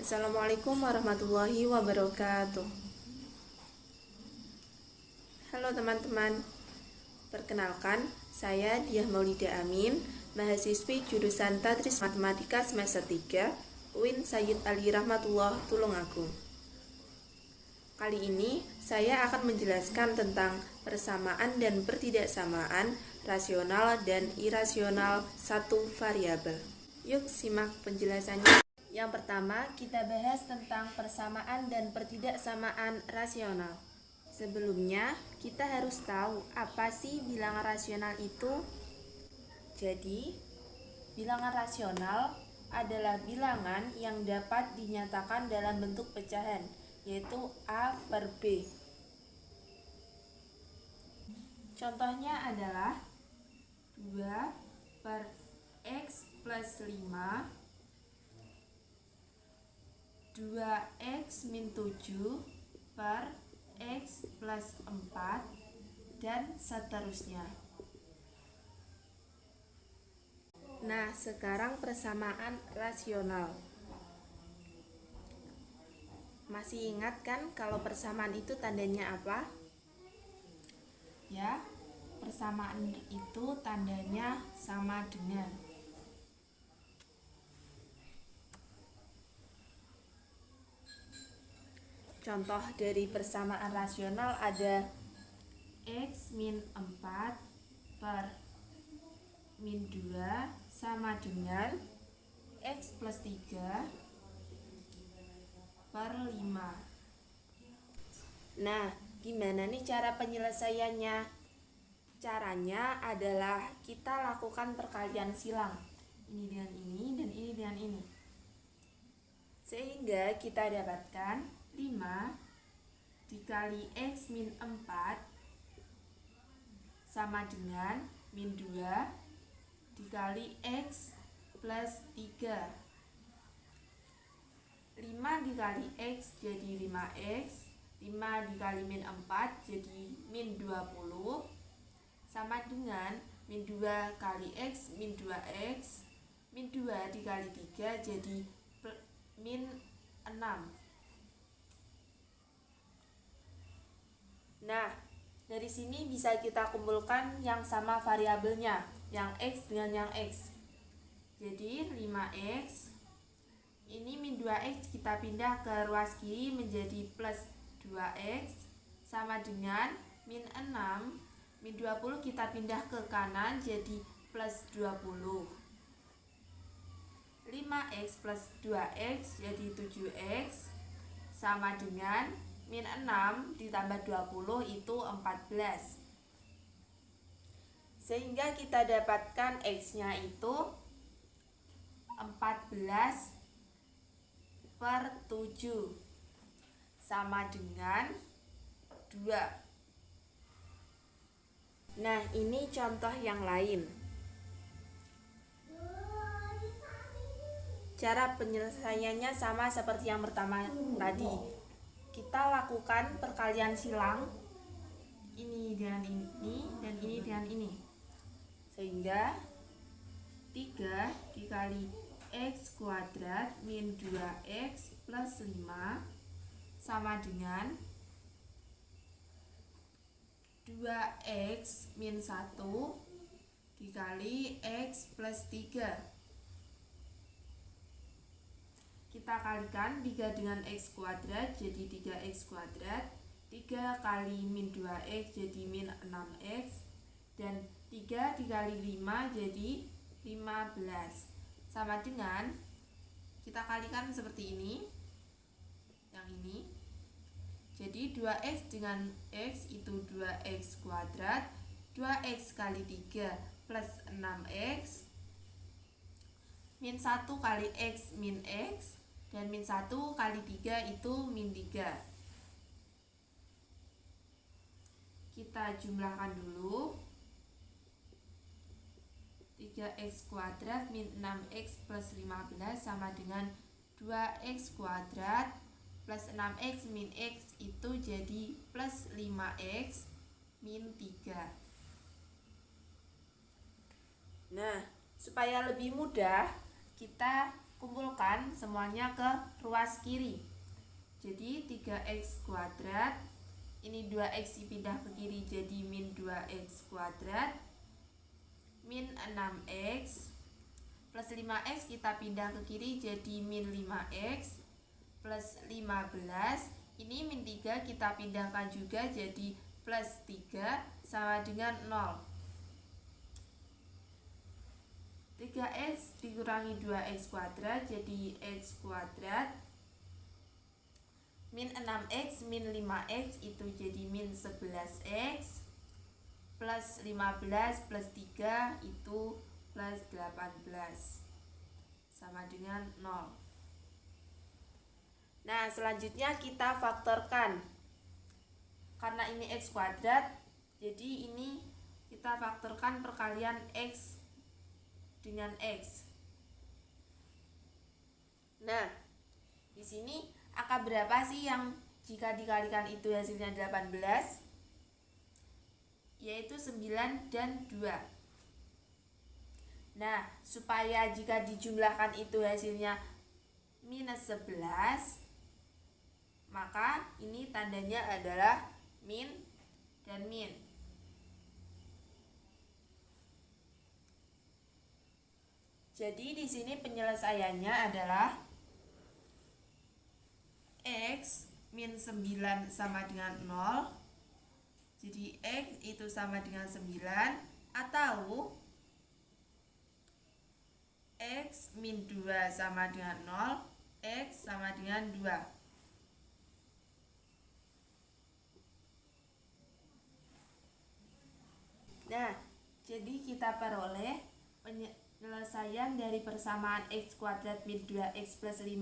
Assalamualaikum warahmatullahi wabarakatuh. Halo teman-teman, perkenalkan saya Diah Maulida Amin, mahasiswi jurusan Tadris Matematika semester 3 UIN Sayyid Ali Rahmatullah Tulungagung. Kali ini saya akan menjelaskan tentang persamaan dan pertidaksamaan rasional dan irasional satu variabel. Yuk simak penjelasannya. Yang pertama, kita bahas tentang persamaan dan pertidaksamaan rasional. Sebelumnya, kita harus tahu apa sih bilangan rasional itu. Jadi, bilangan rasional adalah bilangan yang dapat dinyatakan dalam bentuk pecahan, yaitu A per B. Contohnya adalah 2 per X plus 5, 2x min 7 per x plus 4, dan seterusnya. Nah, sekarang persamaan rasional. Masih ingat kan kalau persamaan itu tandanya apa? Ya, persamaan itu tandanya sama dengan. Contoh dari persamaan rasional ada X min 4 per min 2 sama dengan X plus 3 per 5. Nah, gimana nih cara penyelesaiannya? Caranya adalah kita lakukan perkalian silang. Ini dengan ini dan ini dengan ini. Sehingga kita dapatkan 5 dikali X min 4 sama dengan min 2 dikali X plus 3. 5 dikali X jadi 5X, 5 dikali min 4 jadi min 20 sama dengan min 2 kali X min 2X, min 2 dikali 3 jadi min 6. Nah, dari sini bisa kita kumpulkan yang sama variabelnya, yang X dengan yang X. Jadi 5X, ini min 2X kita pindah ke ruas kiri menjadi plus 2X, sama dengan min 6, min 20 kita pindah ke kanan jadi plus 20. 5X plus 2X jadi 7X, sama dengan min 6 ditambah 20 itu 14. Sehingga kita dapatkan X-nya itu 14 per 7 sama dengan 2. Nah, ini contoh yang lain. Cara penyelesaiannya sama seperti yang pertama tadi. Kita lakukan perkalian silang, ini dengan ini dan ini dengan ini, sehingga 3 dikali X kuadrat min 2X plus 5 sama dengan 2X min 1 dikali X plus 3. Kita kalikan 3 dengan X kuadrat jadi 3X kuadrat, 3 kali min 2X jadi min 6X, dan 3 dikali 5 jadi 15. Sama dengan, kita kalikan seperti ini, yang ini. Jadi 2X dengan X itu 2X kuadrat, 2X kali 3 plus 6X, min 1 kali X min X, dan min 1 kali 3 itu min 3. Kita jumlahkan dulu. 3X kuadrat min 6X plus 15 sama dengan 2X kuadrat plus 6X min X itu jadi plus 5X min 3. Nah, supaya lebih mudah, kita kumpulkan semuanya ke ruas kiri. Jadi 3x kuadrat, ini 2x dipindah ke kiri jadi min 2x kuadrat, min 6x, plus 5x kita pindah ke kiri jadi min 5x, plus 15, ini min 3 kita pindahkan juga jadi plus 3 sama dengan 0. 3x dikurangi 2x kuadrat jadi x kuadrat, min 6x min 5x itu jadi min 11x, plus 15 plus 3 itu plus 18 sama dengan 0. Nah, selanjutnya kita faktorkan. Karena ini x kuadrat, jadi ini kita faktorkan perkalian x dengan x. Nah, di sini angka berapa sih yang jika dikalikan itu hasilnya 18? Yaitu 9 dan 2. Nah, supaya jika dijumlahkan itu hasilnya minus 11, maka ini tandanya adalah min dan min. Jadi di sini penyelesaiannya adalah x min 9 sama dengan 0. Jadi x itu sama dengan 9, atau x min 2 sama dengan 0, x sama dengan 2. Nah, jadi kita peroleh penyelesaian dari persamaan x kuadrat min 2x plus 5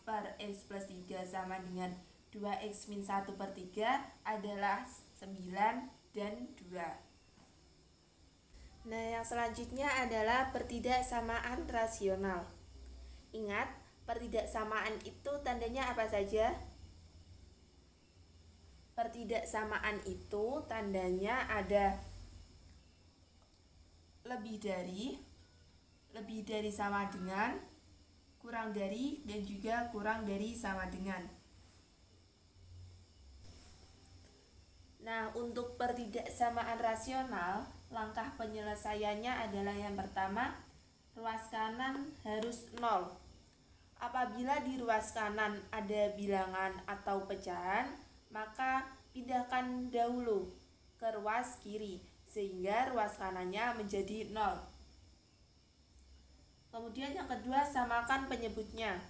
per x plus 3 sama dengan 2x min 1 per 3 adalah 9 dan 2. Nah, yang selanjutnya adalah pertidaksamaan rasional. Ingat, pertidaksamaan itu tandanya apa saja? Pertidaksamaan itu tandanya ada lebih dari sama dengan, kurang dari, dan juga kurang dari sama dengan. Nah, untuk pertidaksamaan rasional, langkah penyelesaiannya adalah yang pertama, ruas kanan harus 0. Apabila di ruas kanan ada bilangan atau pecahan, maka pindahkan dahulu ke ruas kiri, sehingga ruas kanannya menjadi 0. Kemudian yang kedua, samakan penyebutnya.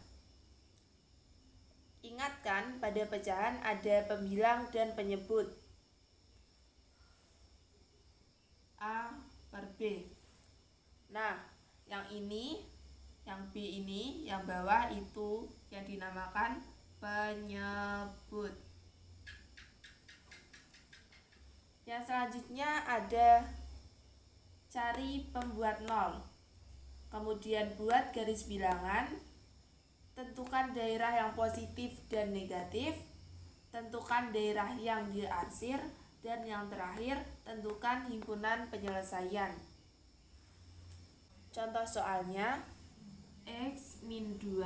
Ingatkan pada pecahan ada pembilang dan penyebut. A per B. Nah, yang ini, yang B ini, yang bawah itu yang dinamakan penyebut. Yang selanjutnya ada cari pembuat 0. Kemudian buat garis bilangan, tentukan daerah yang positif dan negatif, tentukan daerah yang diarsir, dan yang terakhir tentukan himpunan penyelesaian. Contoh soalnya, x min 2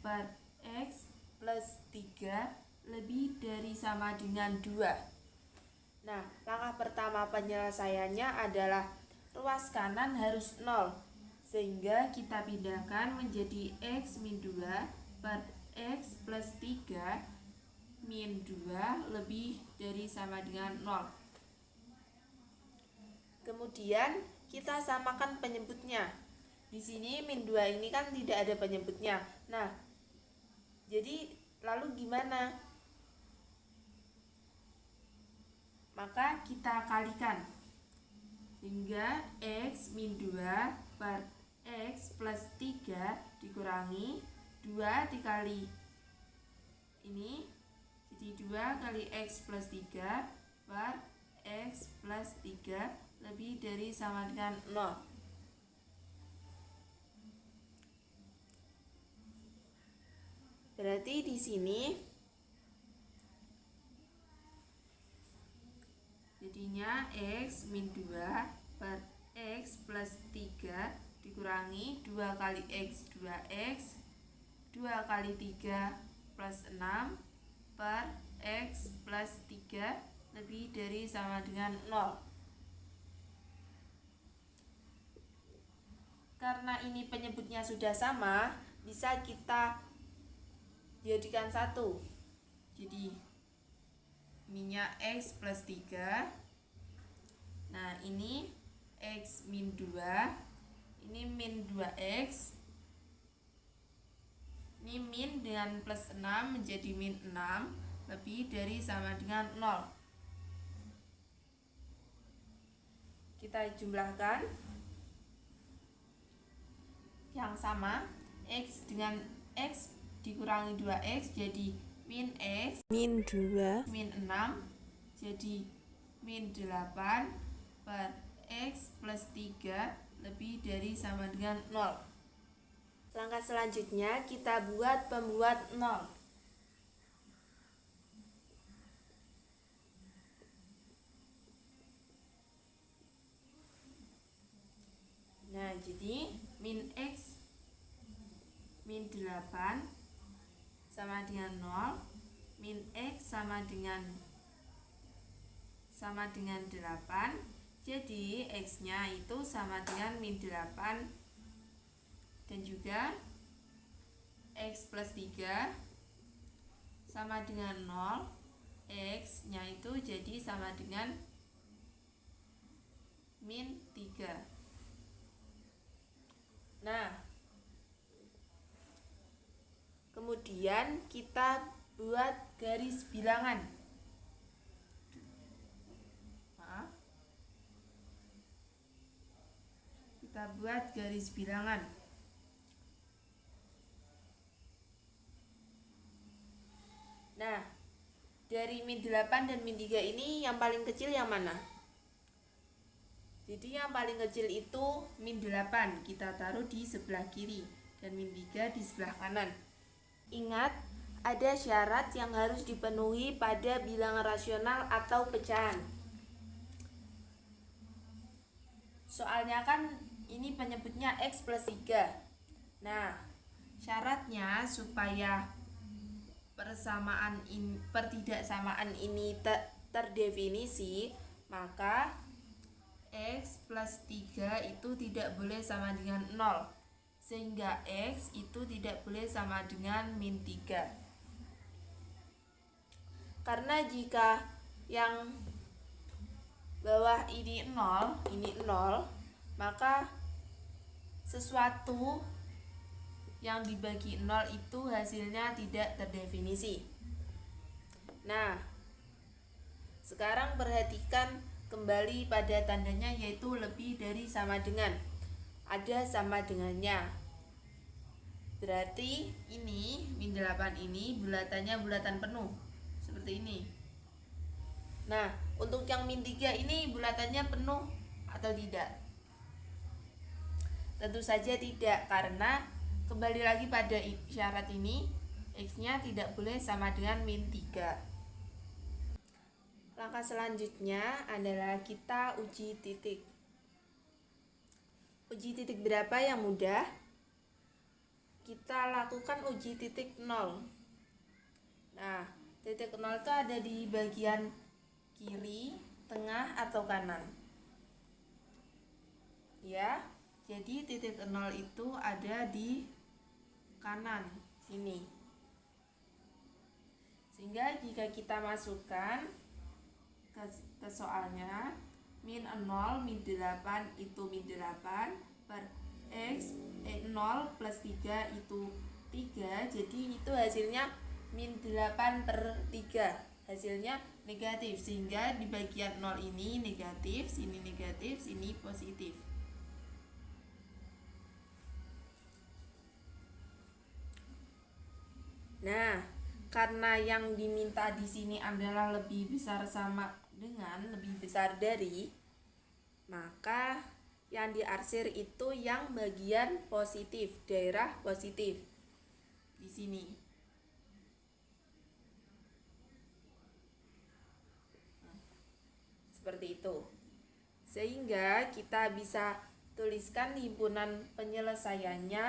per x plus 3 lebih dari sama dengan 2. Nah, langkah pertama penyelesaiannya adalah ruas kanan harus 0, sehingga kita pindahkan menjadi x min 2 per x plus 3 min 2 lebih dari sama dengan 0. Kemudian kita samakan penyebutnya. Di sini min 2 ini kan tidak ada penyebutnya. Nah, jadi lalu gimana? Maka kita kalikan, hingga x min 2 per x plus 3 dikurangi 2 dikali ini, jadi 2 kali x plus 3 per x plus 3 lebih dari sama dengan 0. Berarti di sini jadinya x min 2 per x plus 3 dikurangi 2 kali x 2x kali 3 plus 6 per X plus 3 lebih dari sama dengan 0. Karena ini penyebutnya sudah sama, bisa kita jadikan satu. Jadi ininya X plus 3. Nah, ini X min 2, ini min 2X, ini min dengan plus 6 menjadi min 6 lebih dari sama dengan 0. Kita jumlahkan yang sama, X dengan X dikurangi 2X jadi min X min 2 min 6 jadi min 8 per X plus 3 lebih dari sama dengan 0. Langkah selanjutnya kita buat pembuat 0. Nah, jadi min X min 8 sama dengan 0, min X sama dengan 8, jadi X-nya itu sama dengan min 8, dan juga X plus 3 sama dengan 0, X-nya itu jadi sama dengan min 3. Nah, kemudian kita buat garis bilangan. Kita buat garis bilangan. Nah, dari min 8 dan min 3 ini yang paling kecil yang mana? Jadi yang paling kecil itu min 8, kita taruh di sebelah kiri, dan min 3 di sebelah kanan. Ingat, ada syarat yang harus dipenuhi pada bilangan rasional atau pecahan. Soalnya kan ini penyebutnya X plus 3. Nah, syaratnya supaya pertidaksamaan ini terdefinisi, maka X plus 3 itu tidak boleh sama dengan 0, sehingga X itu tidak boleh sama dengan min 3. Karena jika yang bawah ini 0, maka sesuatu yang dibagi 0 itu hasilnya tidak terdefinisi. Nah, sekarang perhatikan kembali pada tandanya, yaitu lebih dari sama dengan. Ada sama dengannya. Berarti ini min 8 ini bulatannya bulatan penuh. Seperti ini. Nah, untuk yang min 3 ini bulatannya penuh atau tidak? Tentu saja tidak, karena kembali lagi pada syarat ini, X-nya tidak boleh sama dengan min 3. Langkah selanjutnya adalah kita uji titik. Uji titik berapa yang mudah? Kita lakukan uji titik 0. Nah, titik 0 itu ada di bagian kiri, tengah, atau kanan. Ya, jadi titik 0 itu ada di kanan sini. Sehingga jika kita masukkan ke soalnya, min 0 min 8 itu min 8 per X 0 plus 3 itu 3, jadi itu hasilnya min 8 per 3, hasilnya negatif, sehingga di bagian 0 ini negatif, sini positif. Nah, karena yang diminta di sini adalah lebih besar sama dengan, lebih besar dari, maka yang diarsir itu yang bagian positif, daerah positif di sini. Seperti itu. Sehingga kita bisa tuliskan himpunan penyelesaiannya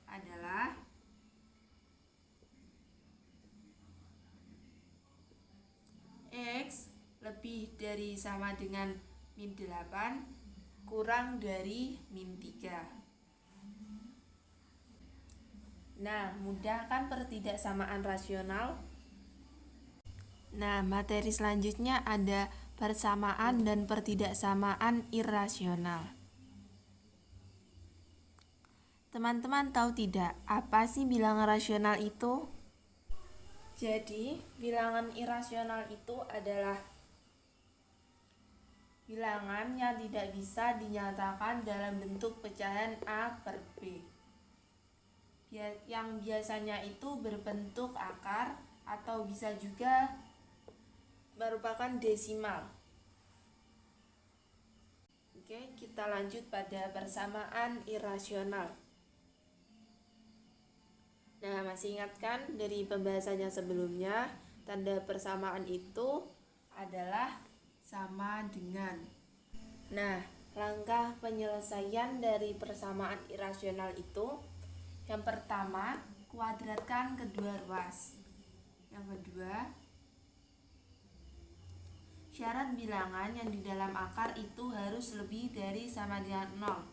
adalah dari sama dengan min 8 kurang dari min 3. Nah, mudah kan pertidaksamaan rasional? Nah, materi selanjutnya ada persamaan dan pertidaksamaan irasional. Teman-teman tahu tidak, apa sih bilangan rasional itu? Jadi, bilangan irasional itu adalah bilangan yang tidak bisa dinyatakan dalam bentuk pecahan A per B. Yang biasanya itu berbentuk akar atau bisa juga merupakan desimal. Oke, kita lanjut pada persamaan irasional. Nah, masih ingat kan dari pembahasannya sebelumnya, tanda persamaan itu adalah sama dengan. Nah, langkah penyelesaian dari persamaan irasional itu, yang pertama, kuadratkan kedua ruas. Yang kedua, syarat bilangan yang di dalam akar itu harus lebih dari sama dengan 0.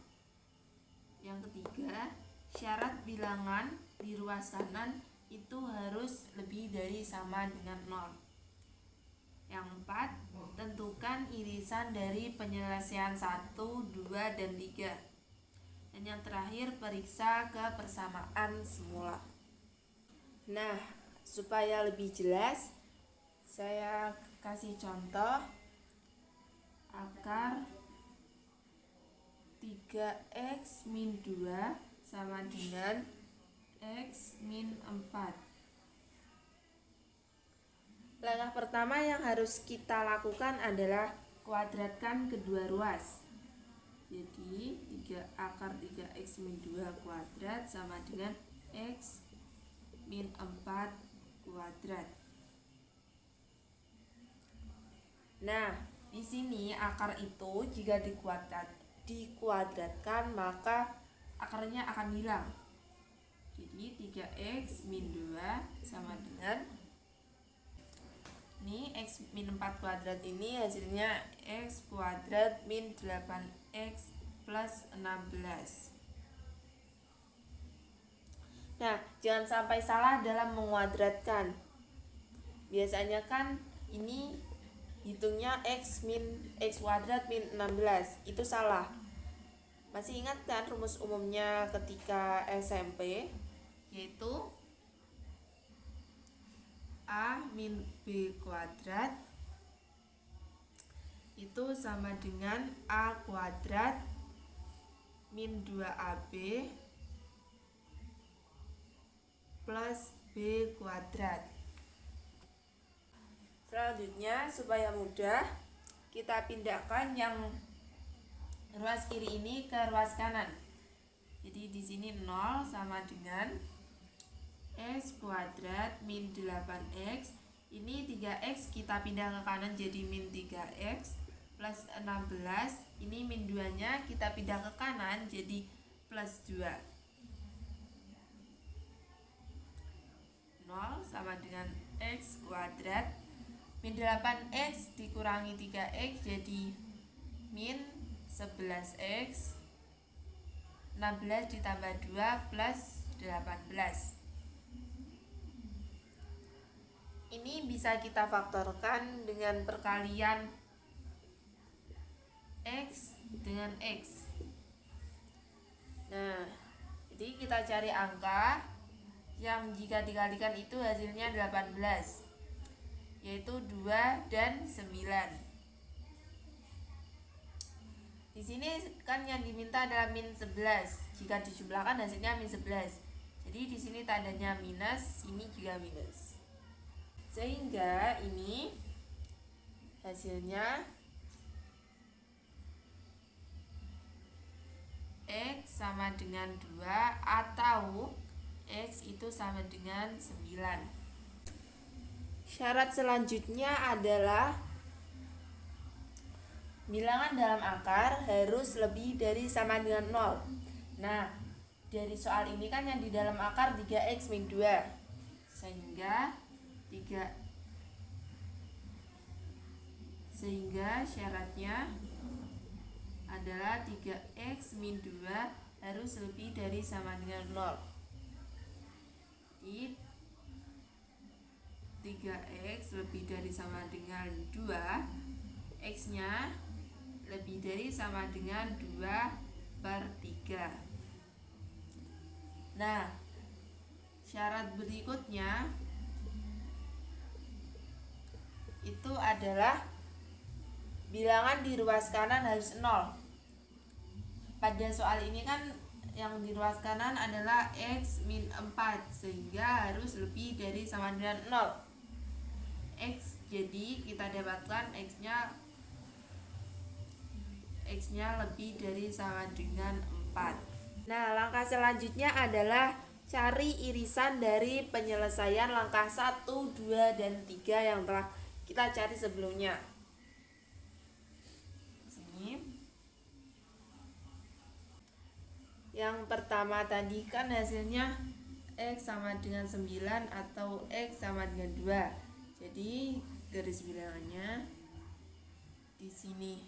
Yang ketiga, syarat bilangan di ruas kanan itu harus lebih dari sama dengan 0. Yang keempat, tentukan irisan dari penyelesaian 1, 2, dan 3. Dan yang terakhir, periksa ke persamaan semula. Nah, supaya lebih jelas, saya kasih contoh akar 3x min 2 sama dengan x min 4. Langkah pertama yang harus kita lakukan adalah kuadratkan kedua ruas. Jadi akar 3x min 2 kuadrat sama dengan x min 4 kuadrat. Nah, di sini akar itu jika dikuadratkan maka akarnya akan hilang. Jadi 3x min 2 sama dengan ini x min 4 kuadrat, ini hasilnya x kuadrat min 8x plus 16. Nah, jangan sampai salah dalam menguadratkan. Biasanya kan ini hitungnya x kuadrat min 16, itu salah. Masih ingat kan rumus umumnya ketika SMP, yaitu A min B kuadrat itu sama dengan A kuadrat min 2AB plus B kuadrat. Selanjutnya, supaya mudah, kita pindahkan yang ruas kiri ini ke ruas kanan. Jadi di sini 0 sama dengan x kuadrat min 8x. Ini 3x kita pindah ke kanan jadi min 3x plus 16. Ini min 2 nya kita pindah ke kanan jadi plus 2. 0 sama dengan x kuadrat min 8x dikurangi 3x jadi min 11x. 16 ditambah 2 plus 18. Ini bisa kita faktorkan dengan perkalian x dengan x. Nah, jadi kita cari angka yang jika dikalikan itu hasilnya 18, yaitu 2 dan 9. Di sini kan yang diminta adalah min 11. Jika dijumlahkan hasilnya min 11. Jadi di sini tandanya minus, ini juga minus. Sehingga ini hasilnya x sama dengan 2 atau x itu sama dengan 9. Syarat selanjutnya adalah bilangan dalam akar harus lebih dari sama dengan 0. Nah, dari soal ini kan yang di dalam akar 3x min 2. Sehingga Sehingga syaratnya adalah 3x min 2 harus lebih dari sama dengan 0. Jadi 3x lebih dari sama dengan 2, x nya lebih dari sama dengan 2/3. Nah, syarat berikutnya itu adalah bilangan di ruas kanan harus 0. Pada soal ini kan yang di ruas kanan adalah x min 4, sehingga harus lebih dari sama dengan 0. X, jadi kita dapatkan x nya lebih dari sama dengan 4. Nah, langkah selanjutnya adalah cari irisan dari penyelesaian langkah 1, 2, dan 3 yang telah kita cari sebelumnya. Sini. Yang pertama tadi kan hasilnya x sama dengan 9 atau x sama dengan 2. Jadi garis bilangannya di sini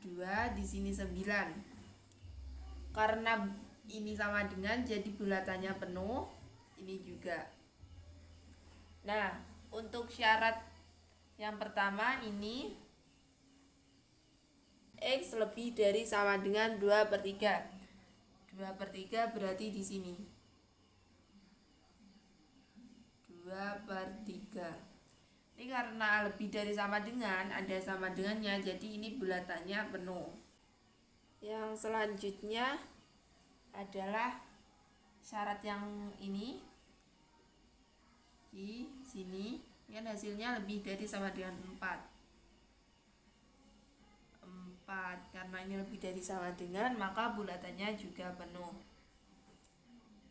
2, di sini 9. Karena ini sama dengan, jadi bulatannya penuh, ini juga. Nah, untuk syarat yang pertama ini x lebih dari sama dengan 2/3. 2/3 berarti di sini 2/3. Ini karena lebih dari sama dengan, ada sama dengannya, jadi ini bulatannya penuh. Yang selanjutnya adalah syarat yang ini di sini, kan hasilnya lebih dari sama dengan 4. Karena ini lebih dari sama dengan, maka bulatannya juga penuh.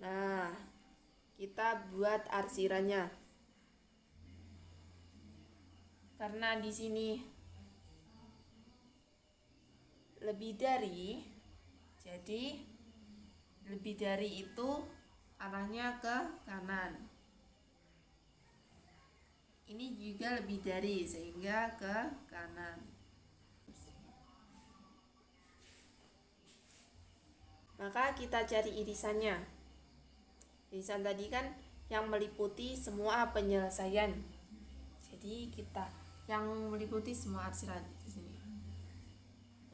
Nah, kita buat arsirannya. Karena di sini lebih dari, jadi lebih dari itu arahnya ke kanan. Ini juga lebih dari, sehingga ke kanan. Maka kita cari irisannya. Irisan tadi kan yang meliputi semua penyelesaian. Jadi kita yang meliputi semua arsiran di sini.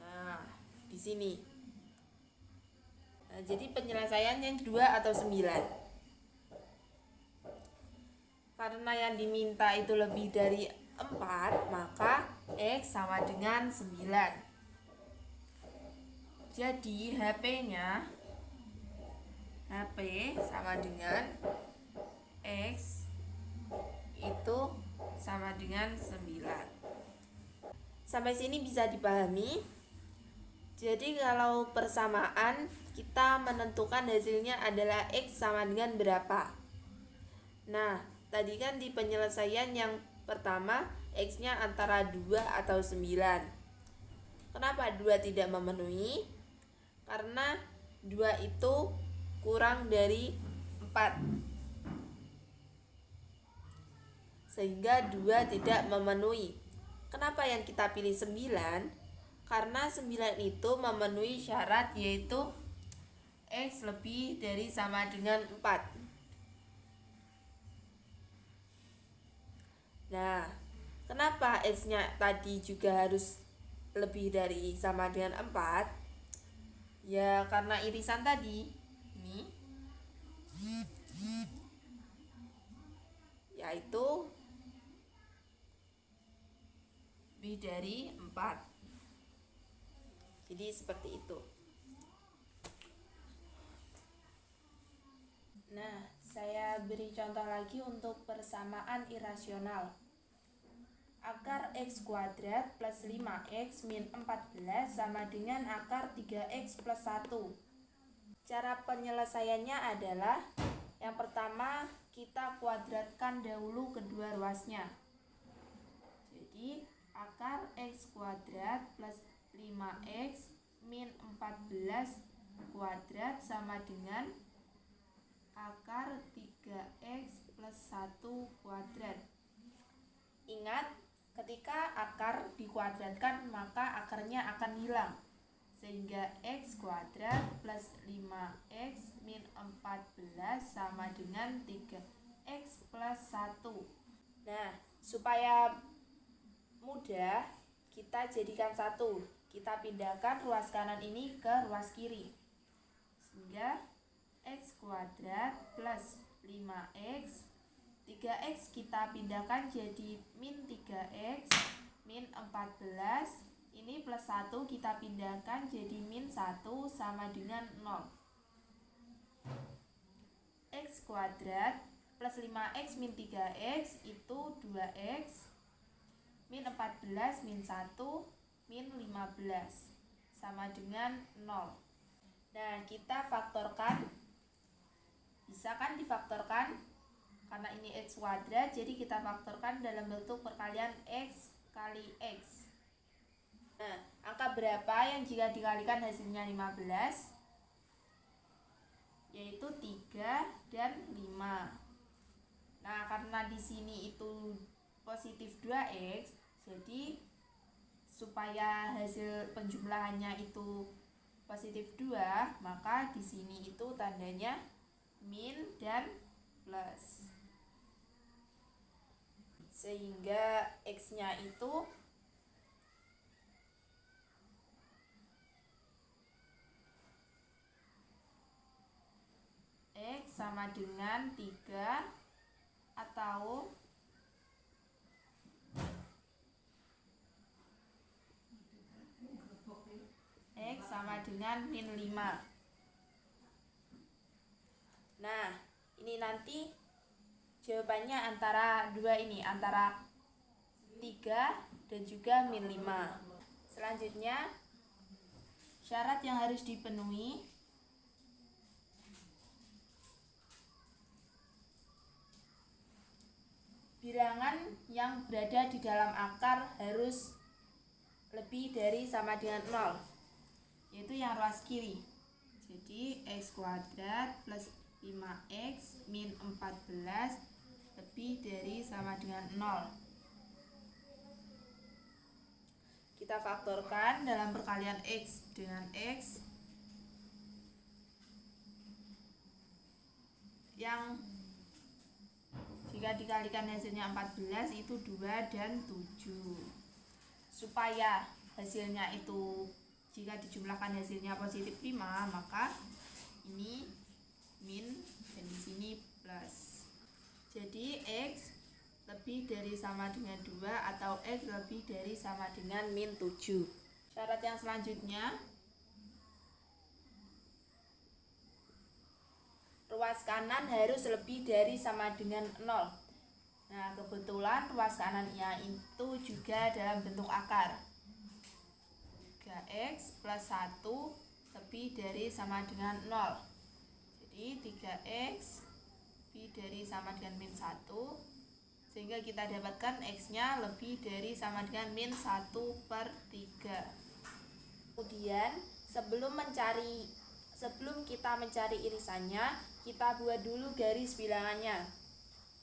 Nah, di sini. Nah, jadi penyelesaian yang 2 atau 9. Karena yang diminta itu lebih dari 4, maka x sama dengan 9. Jadi HP sama dengan X itu sama dengan 9. Sampai sini bisa dipahami. Jadi kalau persamaan, kita menentukan hasilnya adalah X sama dengan berapa. Nah, tadi kan di penyelesaian yang pertama X nya antara 2 atau 9. Kenapa 2 tidak memenuhi? Karena 2 itu kurang dari 4, sehingga 2 tidak memenuhi. Kenapa yang kita pilih 9? Karena 9 itu memenuhi syarat, yaitu X lebih dari sama dengan 4. Nah, kenapa X nya tadi juga harus lebih dari sama dengan 4? Ya karena irisan tadi ini, yaitu lebih dari 4. Jadi seperti itu. Nah, saya beri contoh lagi untuk persamaan irasional. Akar x kuadrat plus 5x min 14 sama dengan akar 3x plus 1. Cara penyelesaiannya adalah, yang pertama kita kuadratkan dahulu kedua ruasnya. Jadi akar x kuadrat plus 5x min 14 kuadrat sama dengan akar 3x plus 1 kuadrat. Ingat, ketika akar dikuadratkan maka akarnya akan hilang. Sehingga x kuadrat plus 5x min 14 sama dengan 3x plus 1. Nah, supaya mudah kita jadikan satu. Kita pindahkan ruas kanan ini ke ruas kiri. Sehingga x kuadrat plus 5x 3x kita pindahkan jadi min 3x min 14. Ini plus 1 kita pindahkan jadi min 1 sama dengan 0. X kuadrat plus 5x min 3x itu 2x min 14 min 1 min 15 sama dengan 0. Nah, kita faktorkan. Bisa kan difaktorkan? Karena ini x kuadrat, jadi kita faktorkan dalam bentuk perkalian x kali x. Nah, angka berapa yang jika dikalikan hasilnya 15? Yaitu 3 dan 5. Nah, karena di sini itu positif 2x, jadi supaya hasil penjumlahannya itu positif 2, maka di sini itu tandanya min dan plus. Sehingga x-nya itu x sama dengan 3 atau x sama dengan min 5. Nah, ini nanti jawabannya antara dua ini, antara 3 dan juga min 5. Selanjutnya, syarat yang harus dipenuhi. Bilangan yang berada di dalam akar harus lebih dari sama dengan 0, yaitu yang ruas kiri. Jadi x kuadrat plus 5x min 14 lebih dari sama dengan 0. Kita faktorkan dalam perkalian x dengan x yang jika dikalikan hasilnya 14 itu 2 dan 7. Supaya hasilnya itu jika dijumlahkan hasilnya positif 5, maka ini min dan di sini plus. Jadi x lebih dari sama dengan 2 atau x lebih dari sama dengan min 7. Syarat yang selanjutnya, ruas kanan harus lebih dari sama dengan 0. Nah, kebetulan ruas kanannya itu juga dalam bentuk akar. 3x plus 1 lebih dari sama dengan 0. Jadi 3x lebih dari sama dengan min 1. Sehingga kita dapatkan x-nya lebih dari sama dengan min 1/3. Kemudian sebelum kita mencari irisannya, kita buat dulu garis bilangannya.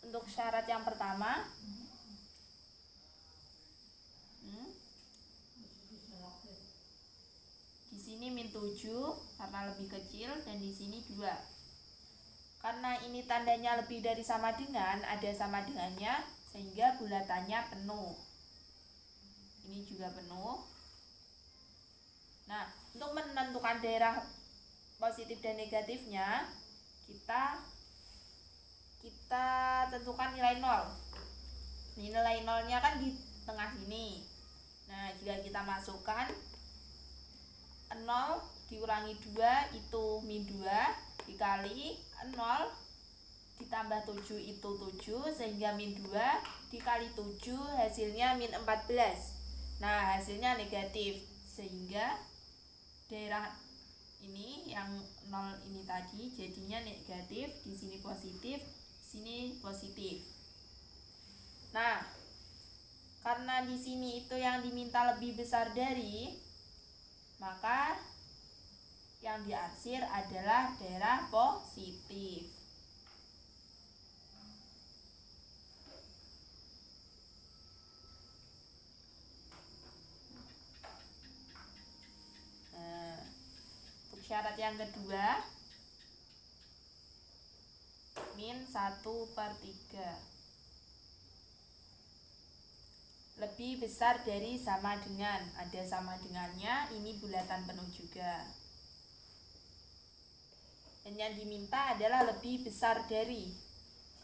Untuk syarat yang pertama, di sini min 7 karena lebih kecil dan di sini 2. Karena ini tandanya lebih dari sama dengan, ada sama dengannya, sehingga bulatannya penuh. Ini juga penuh. Nah, untuk menentukan daerah positif dan negatifnya, kita tentukan nilai 0. Nilai 0-nya kan di tengah sini. Nah, jika kita masukkan 0 dikurangi 2 itu min 2 dikali 0 ditambah 7 itu 7, sehingga min 2 dikali 7 hasilnya min 14. Nah, hasilnya negatif, sehingga daerah ini yang 0 ini tadi jadinya negatif, di sini positif, di sini positif. Nah, karena di sini itu yang diminta lebih besar dari, maka yang diarsir adalah daerah positif. Syarat yang kedua, min 1/3. Lebih besar dari sama dengan, ada sama dengannya, ini bulatan penuh juga. Dan yang diminta adalah lebih besar dari,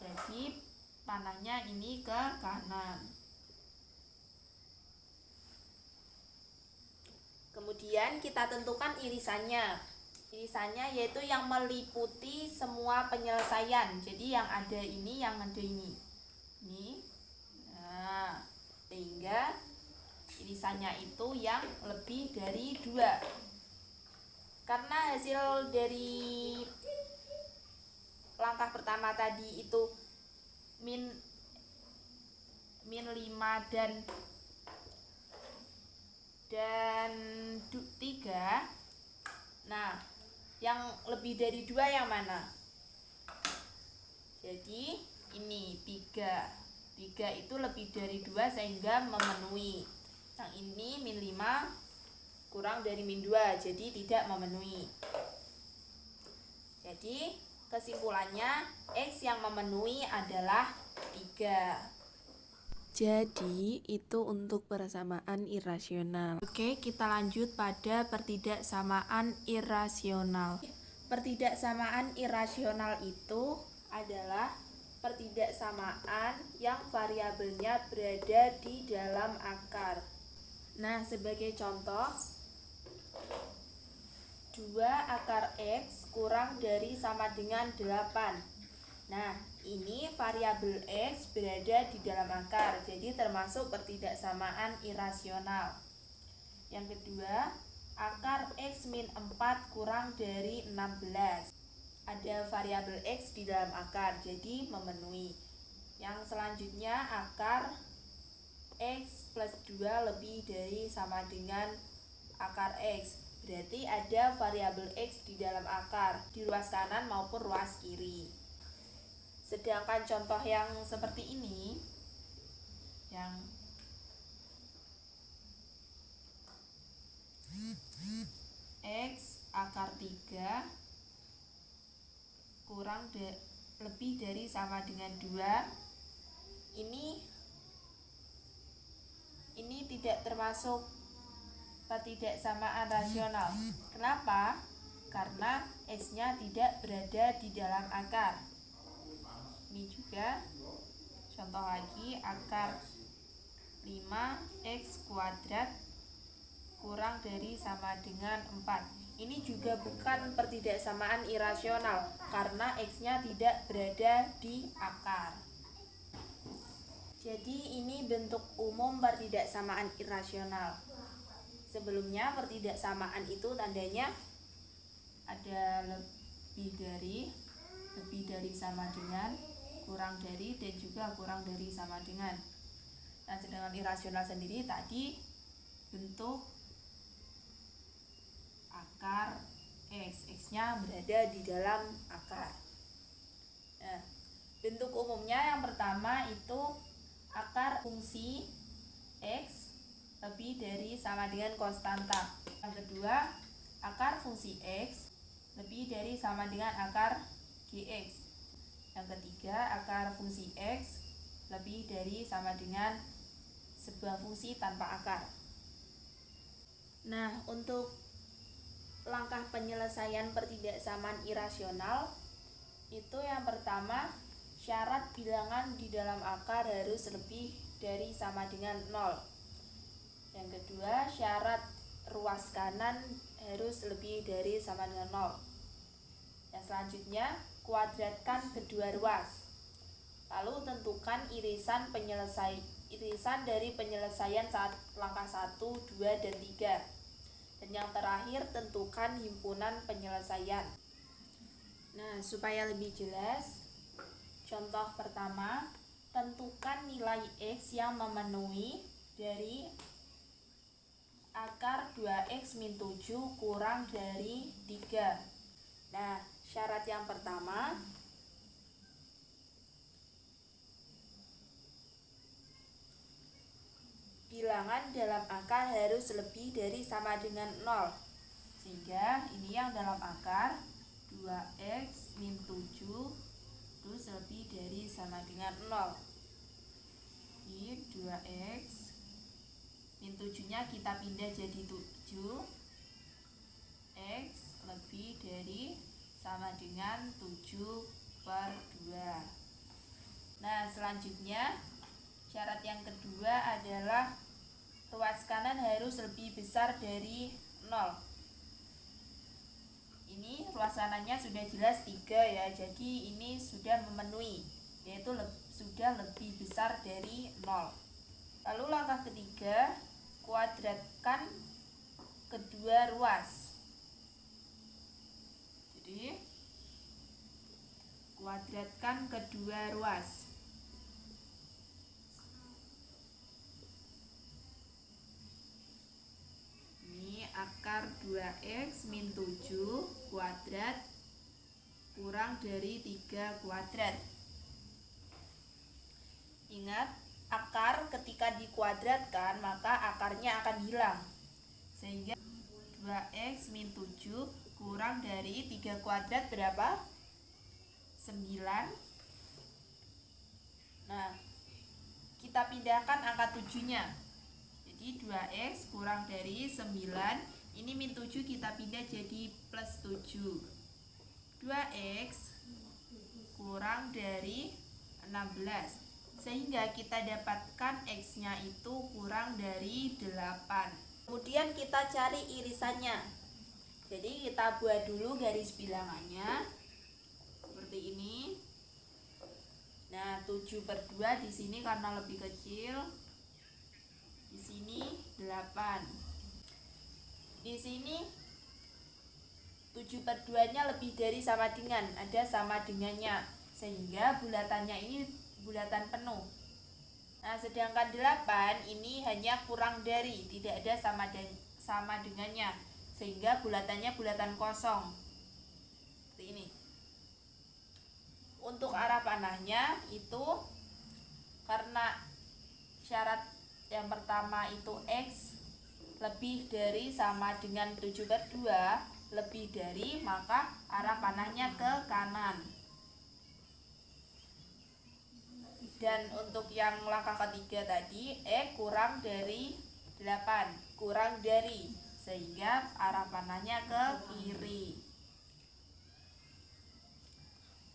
jadi panahnya ini ke kanan. Kemudian kita tentukan irisannya. Irisannya yaitu yang meliputi semua penyelesaian. Jadi yang ada ini, yang ada ini. Ini. Nah, sehingga irisannya itu yang lebih dari 2. Karena hasil dari langkah pertama tadi itu min 5 dan 3. Nah, yang lebih dari 2 yang mana? Jadi ini 3 itu lebih dari 2 sehingga memenuhi. Yang ini min 5 kurang dari min 2, jadi tidak memenuhi. Jadi kesimpulannya X yang memenuhi adalah 3. Jadi itu untuk persamaan irasional. Oke, kita lanjut pada pertidaksamaan irasional. Pertidaksamaan irasional itu adalah pertidaksamaan yang variabelnya berada di dalam akar. Nah, sebagai contoh, 2 akar X kurang dari sama dengan 8. Nah, ini variabel X berada di dalam akar, jadi termasuk pertidaksamaan irasional. Yang kedua, akar X min 4 kurang dari 16. Ada variabel X di dalam akar, jadi memenuhi. Yang selanjutnya, akar X plus 2 lebih dari sama dengan akar X. Berarti ada variabel X di dalam akar, di ruas kanan maupun ruas kiri. Sedangkan contoh yang seperti ini, yang X akar 3 kurang lebih dari sama dengan 2, ini tidak termasuk pertidaksamaan rasional. Kenapa? Karena X-nya tidak berada di dalam akar. Ini juga contoh lagi, akar 5x kuadrat kurang dari sama dengan 4. Ini juga bukan pertidaksamaan irasional karena X-nya tidak berada di akar. Jadi ini bentuk umum pertidaksamaan irasional. Sebelumnya pertidaksamaan itu tandanya ada lebih dari sama dengan, kurang dari, dan juga kurang dari sama dengan. Nah, sedangkan irasional sendiri tadi bentuk akar X, X-nya berada di dalam akar. Nah, bentuk umumnya yang pertama itu akar fungsi X lebih dari sama dengan konstanta. Yang kedua, akar fungsi X lebih dari sama dengan akar Gx. Yang ketiga, akar fungsi X lebih dari sama dengan sebuah fungsi tanpa akar. Nah, untuk langkah penyelesaian pertidaksamaan irasional itu yang pertama, syarat bilangan di dalam akar harus lebih dari sama dengan 0. Yang kedua, syarat ruas kanan harus lebih dari sama dengan 0. Yang selanjutnya, kuadratkan kedua ruas. Lalu tentukan irisan dari penyelesaian saat langkah 1, 2, dan 3. Dan yang terakhir, tentukan himpunan penyelesaian. Nah, supaya lebih jelas, contoh pertama, tentukan nilai X yang memenuhi dari akar 2x min 7 kurang dari 3. Nah, syarat yang pertama, bilangan dalam akar harus lebih dari sama dengan 0. Sehingga ini yang dalam akar 2x min 7 terus lebih dari sama dengan 0. Ini 2x min 7 nya kita pindah jadi 7, x lebih dari sama dengan 7/2. Nah, selanjutnya syarat yang kedua adalah ruas kanan harus lebih besar dari 0. Ini ruas kanannya sudah jelas 3 ya, jadi ini sudah memenuhi, yaitu sudah lebih besar dari 0. Lalu langkah ketiga, kuadratkan kedua ruas. Jadi kuadratkan kedua ruas. Ini akar 2x min 7 kuadrat kurang dari 3 kuadrat. Ingat, akar ketika dikuadratkan maka akarnya akan hilang. Sehingga 2x min 7 kurang dari 3 kuadrat berapa? 9. Nah, kita pindahkan angka 7-nya. Jadi 2x kurang dari 9, ini min 7 kita pindah jadi plus 7. 2x kurang dari 16, sehingga kita dapatkan x-nya itu kurang dari 8. Kemudian kita cari irisannya. Jadi kita buat dulu garis bilangannya seperti ini. Nah, 7/2 di sini karena lebih kecil. Di sini 8. Di sini 7/2-nya lebih dari sama dengan, ada sama dengannya, sehingga bulatannya ini bulatan penuh. Nah, sedangkan 8 ini hanya kurang dari, tidak ada sama dengannya, sehingga bulatannya bulatan kosong. Seperti ini. Untuk arah panahnya itu karena syarat yang pertama itu x lebih dari sama dengan 7/2 lebih dari, maka arah panahnya ke kanan. Dan untuk yang langkah ketiga tadi, kurang dari 8, kurang dari, sehingga arah panahnya ke kiri.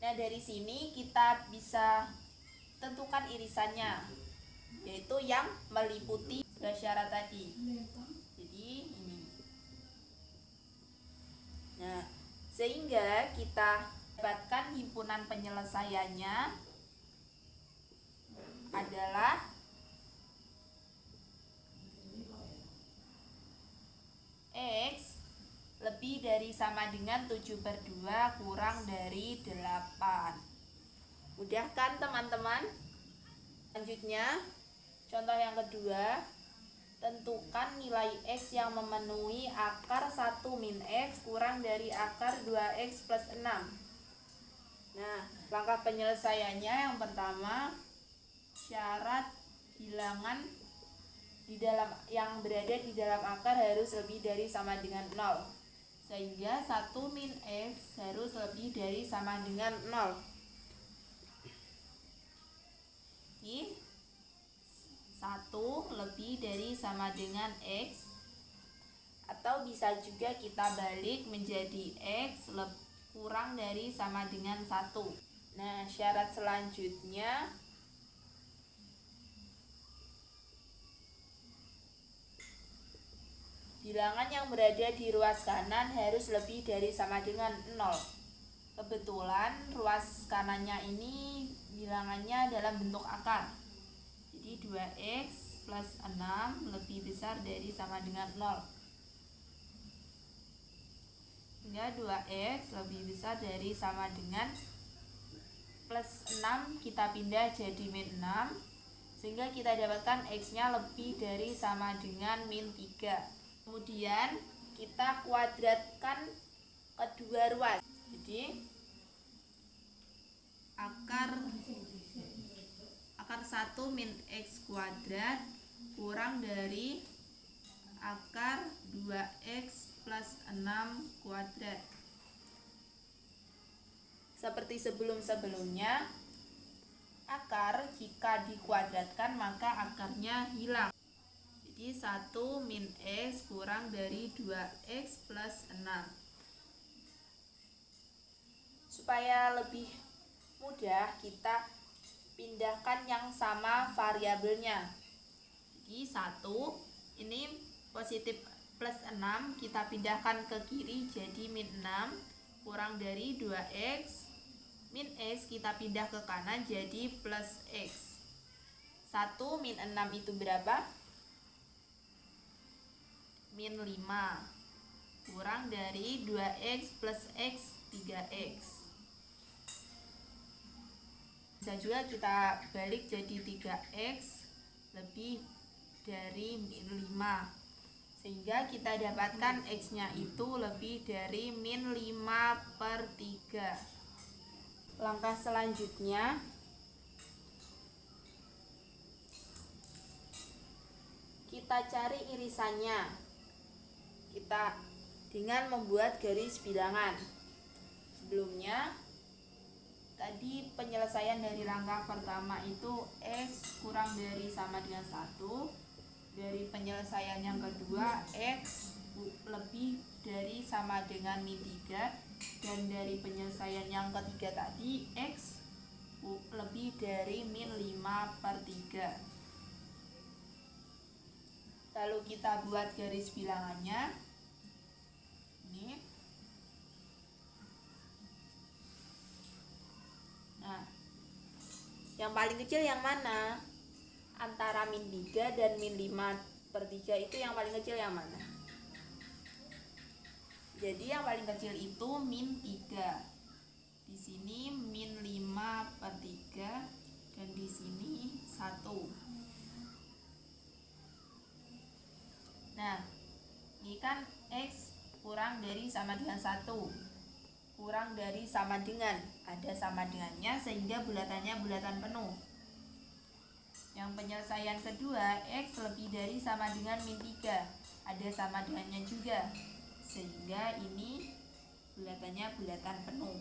Nah, dari sini kita bisa tentukan irisannya, yaitu yang meliputi dua syarat tadi. Jadi ini. Nah, sehingga kita dapatkan himpunan penyelesaiannya adalah x lebih dari sama dengan 7/2 kurang dari 8. Mudah kan teman-teman? Selanjutnya, contoh yang kedua, tentukan nilai x yang memenuhi akar 1 min x kurang dari akar 2x plus 6. Nah, langkah penyelesaiannya yang pertama, syarat bilangan di dalam yang berada di dalam akar harus lebih dari sama dengan 0. Sehingga 1 min x harus lebih dari sama dengan 0. Ini 1 lebih dari sama dengan x, atau bisa juga kita balik menjadi x kurang dari sama dengan 1. Nah, syarat selanjutnya bilangan yang berada di ruas kanan harus lebih dari sama dengan 0. Kebetulan ruas kanannya ini bilangannya dalam bentuk akar. Jadi 2x plus 6 lebih besar dari sama dengan 0. Hingga 2x lebih besar dari sama dengan plus 6 kita pindah jadi min 6. Sehingga kita dapatkan x-nya lebih dari sama dengan min 3. Kemudian kita kuadratkan kedua ruas. Jadi akar 1 min x kuadrat kurang dari akar 2x plus 6 kuadrat. Seperti sebelum-sebelumnya, akar jika dikuadratkan maka akarnya hilang. Jadi 1 min x kurang dari 2x plus 6. Supaya lebih mudah, kita pindahkan yang sama variabelnya. Jadi 1, ini positif plus 6, kita pindahkan ke kiri jadi min 6 kurang dari 2x. Min x kita pindah ke kanan jadi plus x. 1 min 6 itu berapa? Min 5 kurang dari 2x plus x 3x. Bisa juga kita balik jadi 3x lebih dari min 5, sehingga kita dapatkan x nya itu lebih dari min 5/3. Langkah selanjutnya, kita cari irisannya. Kita dengan membuat garis bilangan. Sebelumnya, tadi penyelesaian dari langkah pertama itu x kurang dari sama dengan 1. Dari penyelesaian yang kedua, x lebih dari sama dengan min 3. Dan dari penyelesaian yang ketiga tadi, x lebih dari min 5/3. Lalu kita buat garis bilangannya. Ini. Nah, yang paling kecil yang mana? Antara min 3 dan min 5/3 itu yang paling kecil yang mana? Jadi yang paling kecil itu min 3. Di sini min 5/3 dan di sini 1. Nah, ini kan x kurang dari sama dengan 1. Kurang dari sama dengan, ada sama dengannya sehingga bulatannya bulatan penuh. Yang penyelesaian kedua, x lebih dari sama dengan min 3. Ada sama dengannya juga, sehingga ini bulatannya bulatan penuh.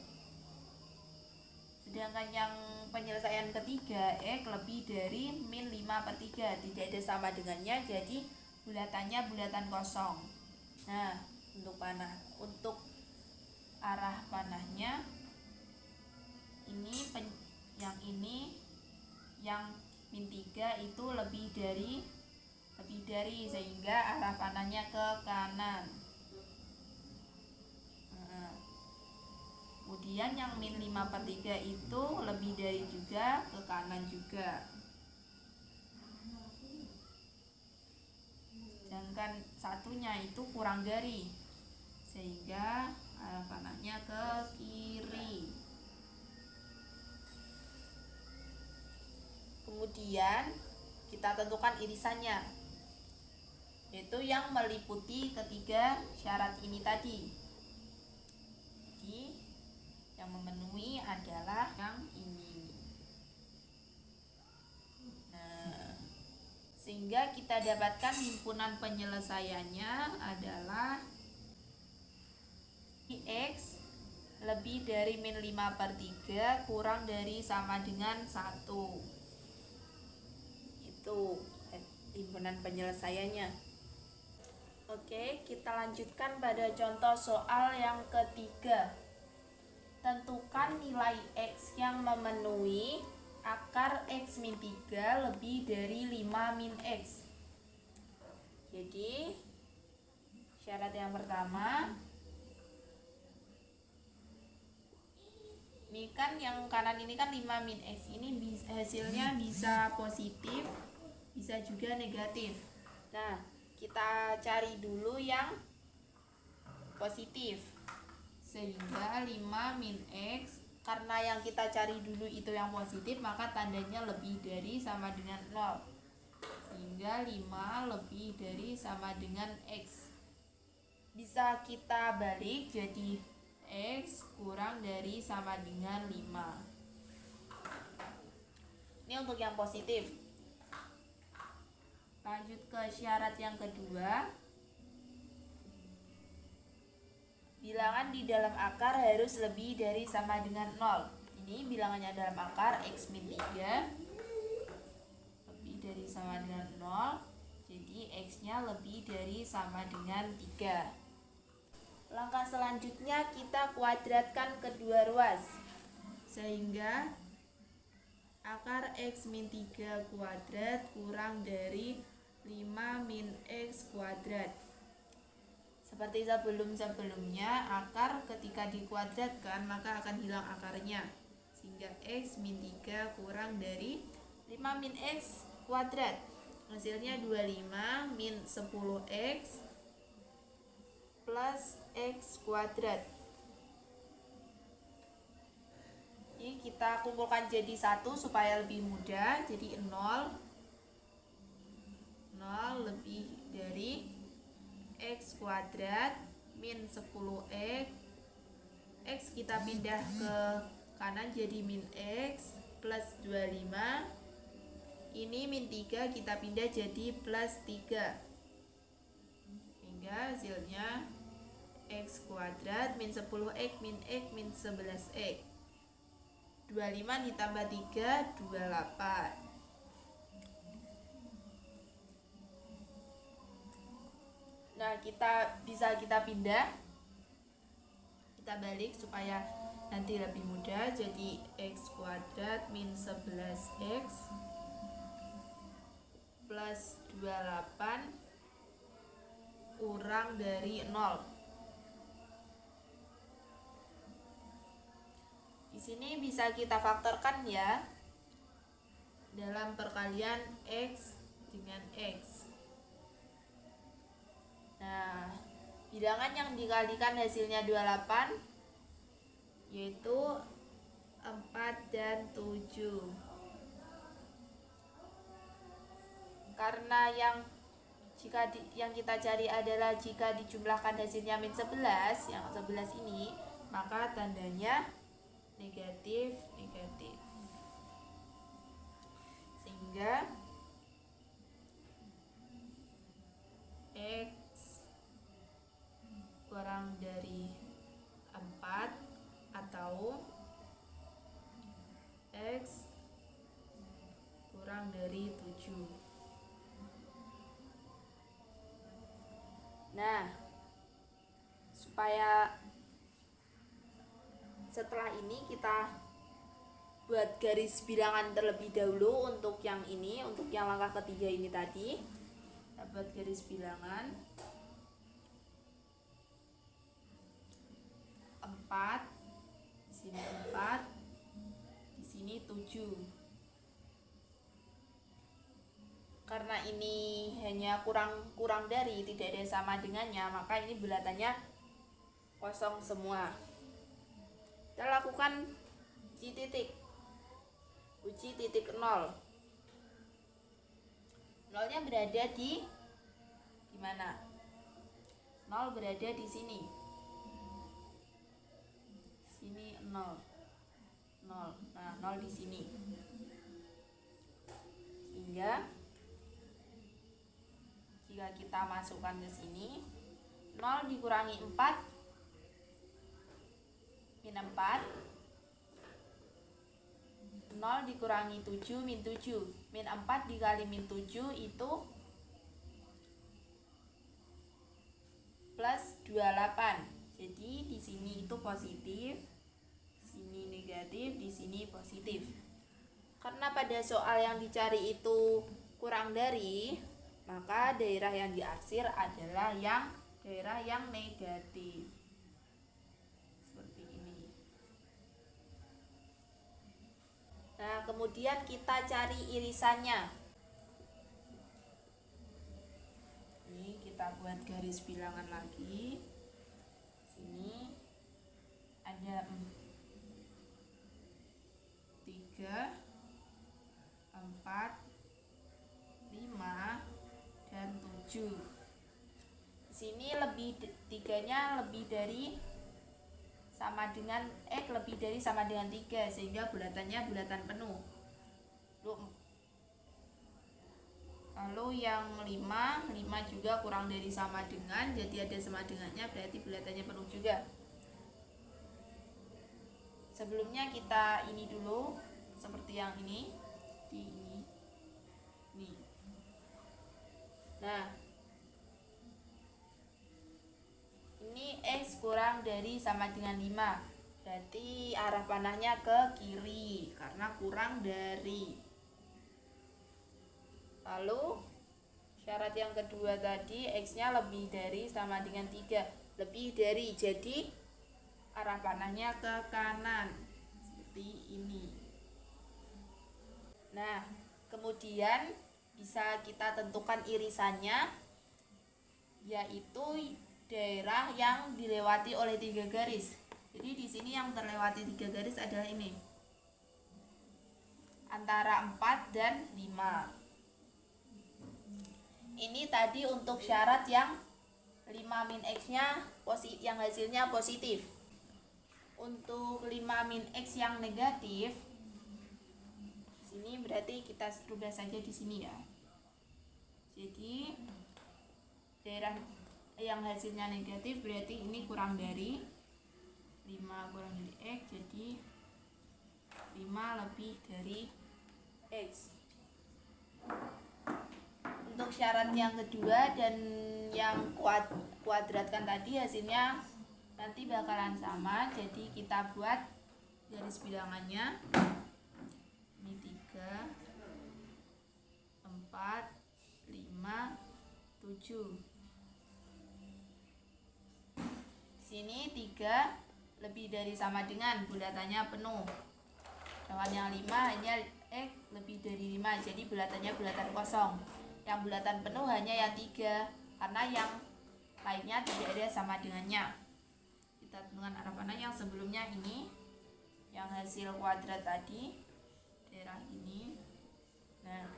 Sedangkan yang penyelesaian ketiga, x lebih dari min 5/3, tidak ada sama dengannya, jadi bulatannya bulatan kosong. Nah, untuk panah, untuk arah panahnya ini yang min 3 itu lebih dari sehingga arah panahnya ke kanan. Kemudian yang min 5/3 itu lebih dari juga ke kanan juga. Sedangkan satunya itu kurang dari, sehingga arah panahnya ke kiri. Kemudian kita tentukan irisannya, yaitu yang meliputi ketiga syarat ini tadi. Jadi yang memenuhi adalah yang ini. Nah, sehingga kita dapatkan himpunan penyelesaiannya adalah x lebih dari min 5/3 kurang dari sama dengan 1. Itu himpunan penyelesaiannya. Oke, kita lanjutkan pada contoh soal yang ketiga. Tentukan nilai x yang memenuhi akar x min 3 lebih dari 5 min x. Jadi, syarat yang pertama, ini kan yang kanan ini kan 5 min x. Ini hasilnya bisa positif, bisa juga negatif. Nah, kita cari dulu yang positif. Sehingga 5 min x, karena yang kita cari dulu itu yang positif, maka tandanya lebih dari sama dengan 0. Sehingga 5 lebih dari sama dengan x. Bisa kita balik jadi x kurang dari sama dengan 5. Ini untuk yang positif. Lanjut ke syarat yang kedua. bilangan di dalam akar harus lebih dari sama dengan 0. Ini bilangannya dalam akar X min 3 lebih dari sama dengan 0. Jadi X-nya lebih dari sama dengan 3. Langkah selanjutnya kita kuadratkan kedua ruas. Sehingga akar X min 3 kuadrat kurang dari 5 min X kuadrat. Seperti sebelum-sebelumnya, akar ketika dikuadratkan maka akan hilang akarnya. Sehingga X min 3 kurang dari 5 min X kuadrat. Hasilnya 25 min 10X plus X kuadrat. Ini kita kumpulkan jadi 1 supaya lebih mudah. Jadi 0 lebih dari X kuadrat min 10X. X kita pindah ke kanan jadi min X plus 25. Ini min 3 kita pindah jadi plus 3. Hingga hasilnya X kuadrat min 10X min X min 11X. 25 ditambah 3, 28. Nah, kita pindah. Kita balik supaya nanti lebih mudah. Jadi X kuadrat min 11X plus 28 kurang dari 0. Di sini bisa kita faktorkan ya, dalam perkalian X dengan X. Nah, bilangan yang dikalikan hasilnya 28 yaitu 4 dan 7. Karena yang kita cari adalah jika dijumlahkan hasilnya min 11, yang 11 ini, maka tandanya negatif. Sehingga X kurang dari 4 atau X kurang dari 7. Nah, supaya setelah ini kita buat garis bilangan terlebih dahulu untuk yang ini, untuk yang langkah ketiga ini tadi. Kita buat garis bilangan 4, di sini 4, di sini 7. Karena ini hanya kurang dari, tidak ada sama dengannya, maka ini bulatannya kosong semua. Kita lakukan uji titik 0. Nolnya berada di mana? 0 berada di sini. Sini 0. Nah, 0 di sini. Sehingga jika kita masukkan ke sini, 0 dikurangi 4 min 4, 0 dikurangi 7 min 7. Min 4 dikali min 7 itu plus 28. Jadi di sini itu positif, sini negatif, di sini positif. Karena pada soal yang dicari itu kurang dari, maka daerah yang diarsir adalah daerah yang negatif. Seperti ini. Nah, kemudian kita cari irisannya. Ini kita buat garis bilangan lagi. Sini ada 3, 4, 5, dan 7. Di sini tiganya lebih dari sama dengan lebih dari sama dengan 3, sehingga bulatannya bulatan penuh. Lalu yang 5 juga kurang dari sama dengan, jadi ada sama dengannya, berarti bulatannya penuh juga. Sebelumnya kita ini dulu seperti yang ini, di ini. Nah, ini X kurang dari sama dengan 5, berarti arah panahnya ke kiri karena kurang dari. Lalu syarat yang kedua tadi, X nya lebih dari sama dengan 3, lebih dari, jadi arah panahnya ke kanan seperti ini. Nah, kemudian bisa kita tentukan irisannya, yaitu daerah yang dilewati oleh 3 garis. Jadi di sini yang terlewati 3 garis adalah ini, antara 4 dan 5. Ini tadi untuk syarat yang 5 min X nya yang hasilnya positif. Untuk 5 min X yang negatif, sini berarti kita rubah saja di sini ya. Jadi daerah yang hasilnya negatif berarti ini kurang dari 5 kurang dari X, jadi 5 lebih dari X. Untuk syarat yang kedua dan yang kuadratkan tadi hasilnya nanti bakalan sama, jadi kita buat garis bilangannya. Ini 3, 4, 5, 7. Sini 3 lebih dari sama dengan, bulatannya penuh. Sedangkan yang 5 hanya X lebih dari 5, jadi bulatannya bulatan kosong. Yang bulatan penuh hanya yang 3, karena yang lainnya tidak ada sama dengannya. Kita tentukan arah panah yang sebelumnya ini, yang hasil kuadrat tadi, daerah ini. Nah,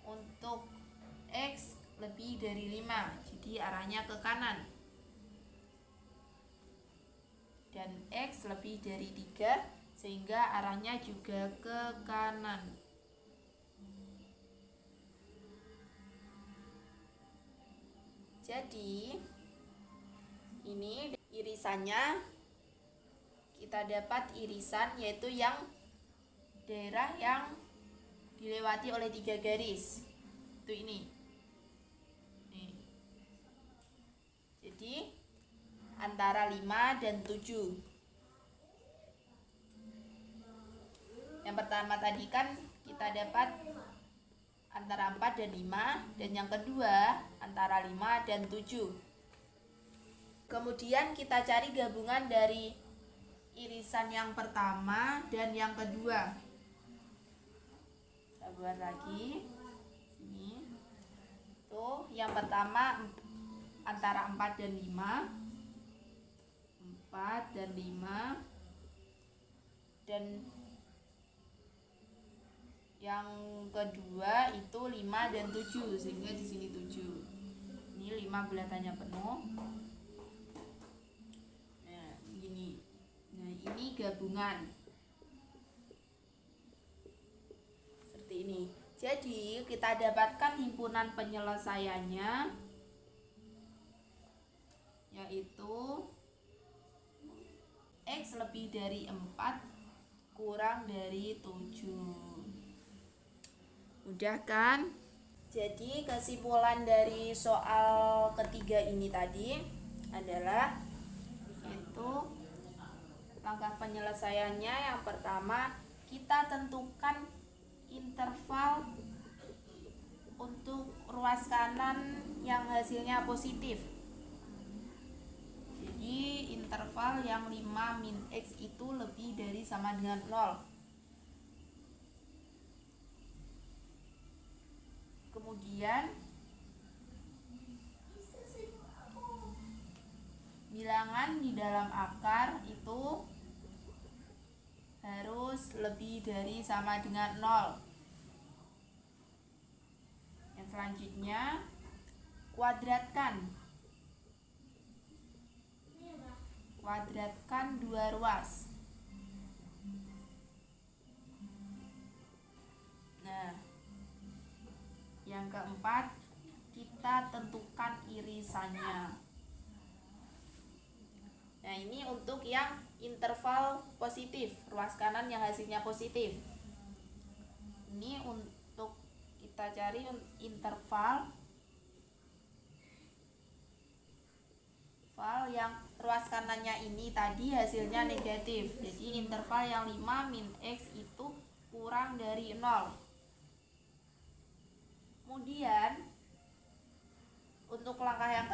untuk X lebih dari 5, jadi arahnya ke kanan. Dan X lebih dari 3, sehingga arahnya juga ke kanan. Jadi ini irisannya, kita dapat irisan yaitu yang daerah yang dilewati oleh 3 garis, itu ini. Jadi antara 5 dan 7. Yang pertama tadi kan kita dapat antara 4 dan 5, dan yang kedua antara 5 dan 7. Kemudian kita cari gabungan dari irisan yang pertama dan yang kedua. Kita buat lagi ini. Tuh, yang pertama antara 4 dan 5, 4 dan 5, dan yang kedua itu 5 dan 7, sehingga di sini 7. Ini 5 bulatannya penuh. Nah, gini. Nah, ini gabungan. Seperti ini. Jadi, kita dapatkan himpunan penyelesaiannya, yaitu X lebih dari 4 kurang dari 7. Mudah kan? Jadi kesimpulan dari soal ketiga ini tadi adalah itu langkah penyelesaiannya. Yang pertama, kita tentukan interval untuk ruas kanan yang hasilnya positif. Jadi interval yang 5 min X itu lebih dari sama dengan 0. Kemudian bilangan di dalam akar itu harus lebih dari sama dengan 0. Yang selanjutnya, kuadratkan dua ruas. Nah, yang keempat, kita tentukan irisannya. Nah, ini untuk yang interval positif, ruas kanan yang hasilnya positif. Ini untuk kita cari interval yang ruas kanannya ini tadi hasilnya negatif. Jadi interval yang 5 min X itu kurang dari 0. Kemudian untuk langkah yang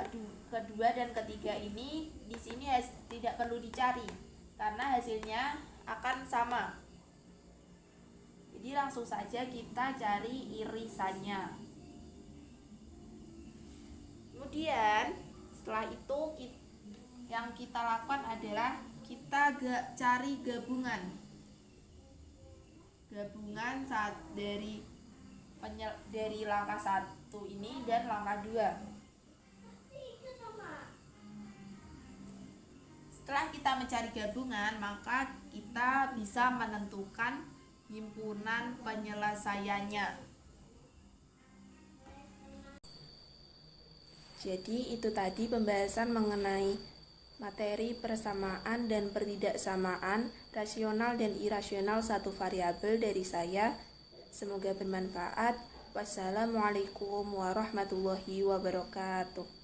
kedua dan ketiga ini di sini tidak perlu dicari karena hasilnya akan sama. Jadi langsung saja kita cari irisannya. Kemudian setelah itu yang kita lakukan adalah kita cari gabungan dari langkah 1 ini dan langkah 2. Setelah kita mencari gabungan, maka kita bisa menentukan himpunan penyelesaiannya. Jadi itu tadi pembahasan mengenai materi persamaan dan pertidaksamaan rasional dan irasional satu variabel dari saya. Semoga bermanfaat. Wassalamualaikum warahmatullahi wabarakatuh.